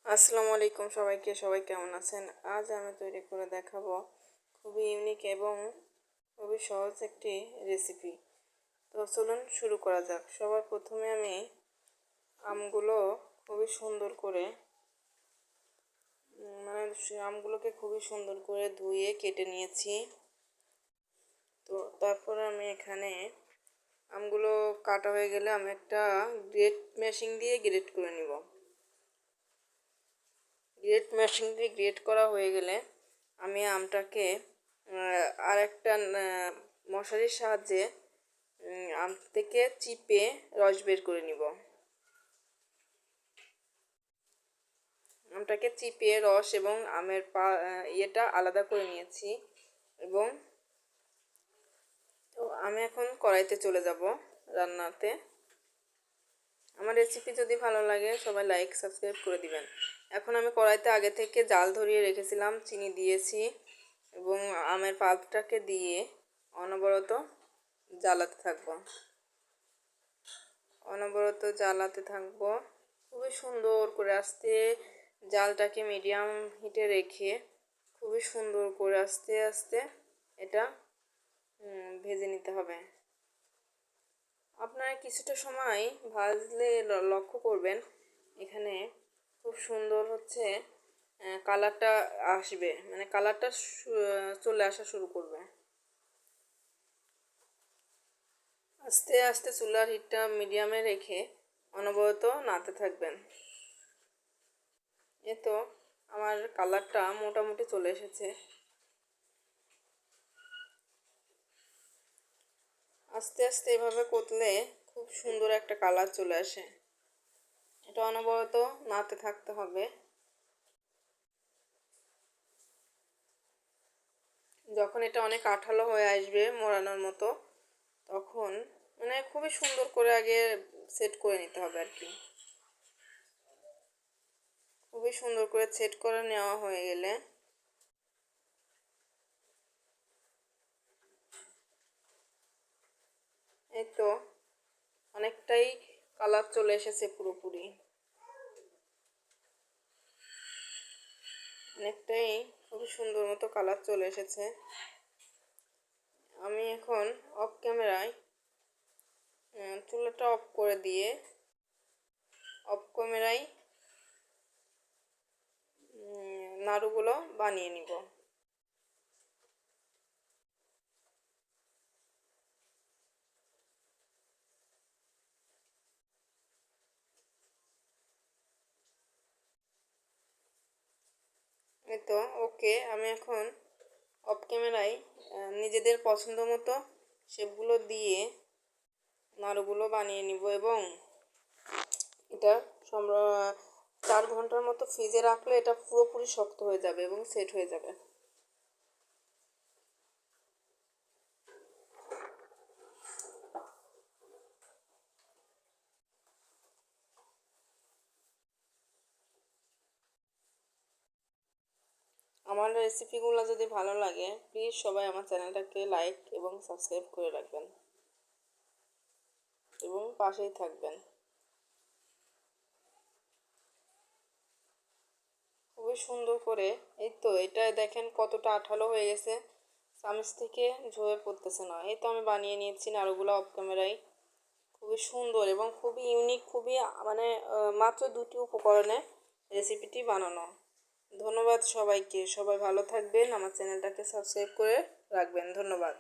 আসসালামু আলাইকুম সবাইকে। সবাই কেমন আছেন? আজ আমি তৈরি করে দেখাবো খুবই ইউনিক এবং খুবই সহজ একটি রেসিপি। তো চলুন শুরু করা যাক। সবার প্রথমে আমি আমগুলো খুবই সুন্দর করে আমগুলোকে খুবই সুন্দর করে ধুয়ে কেটে নিয়েছি। তো তারপর আমি এখানে আমগুলো কাটা হয়ে গেলে আমি একটা গ্রেট মেশিন দিয়ে গ্রেট করে নিব। গ্রেট মেশিন দিয়ে গ্রেট করা হয়ে গেলে আমি আমটাকে আর একটা মশারির সাহায্যে আম থেকে চিপে রস বের করে নিব। আমটাকে চিপে রস এবং আমের ইয়েটা আলাদা করে নিয়েছি। এবং তো আমি এখন কড়াইতে চলে যাব রান্নাতে। আমার রেসিপি যদি ভালো লাগে সবাই লাইক সাবস্ক্রাইব করে দিবেন। এখন আমি কড়াইতে আগে থেকে জাল ধরিয়ে রেখেছিলাম, চিনি দিয়েছি এবং আমের পাল্পটাকে দিয়ে অনবরত জ্বালাতে থাকবো খুবই সুন্দর করে। আস্তে জালটাকে মিডিয়াম হিটে রেখে খুবই সুন্দর করে আস্তে আস্তে এটা ভেজে নিতে হবে। আপনারা কিছুটা সময় ভাজলে লক্ষ্য করবেন এখানে খুব সুন্দর হচ্ছে কালারটা আসবে, মানে কালারটা চলে আসা শুরু করবে। আস্তে আস্তে চুলার হিটটা মিডিয়ামে রেখে অনবরত নাড়তে থাকবেন। এ তো আমার কালারটা মোটামুটি চলে এসেছে। আস্তে আস্তে এভাবে করলে খুব সুন্দর একটা কালার চলে আসে। এটা অনবরত নাড়তে থাকতে হবে। যখন এটা অনেক আঠালো হয়ে আসবে মোড়ানোর মতো, তখন মানে খুবই সুন্দর করে আগে সেট করে নিতে হবে আর কি। খুবই সুন্দর করে সেট করে নেওয়া হয়ে গেলে এই তো অনেকটাই কালার চলে এসেছে, পুরোপুরি অনেকটাই খুবই সুন্দর মতো কালার চলে এসেছে। আমি এখন অফ ক্যামেরায় চুলাটা অফ করে দিয়ে নাড়ুগুলো বানিয়ে নিব। এই তো ওকে, আমি এখন অফ ক্যামেরায় নিজেদের পছন্দ মতো শেপগুলো দিয়ে নাড়ুগুলো বানিয়ে নিব এবং এটা 4 ঘন্টার মতো ফ্রিজে রাখলে এটা পুরোপুরি শক্ত হয়ে যাবে এবং সেট হয়ে যাবে। আমার রেসিপিগুলো যদি ভালো লাগে প্লিজ সবাই আমার চ্যানেলটাকে লাইক এবং সাবস্ক্রাইব করে রাখবেন এবং পাশেই থাকবেন। খুবই সুন্দর করে এই তো এটা দেখেন কতটা আঠালো হয়ে গেছে, চামচ থেকে ঝরে পড়তেছে না। এই তো আমি বানিয়ে নিয়েছি নাড়ুগুলো অফ ক্যামেরায়। খুবই সুন্দর এবং খুবই ইউনিক, খুবই মানে মাত্র 2টি উপকরণে রেসিপিটি বানানো। ধন্যবাদ সবাইকে। সবাই ভালো থাকবেন, আমার চ্যানেলটাকে সাবস্ক্রাইব করে রাখবেন। ধন্যবাদ।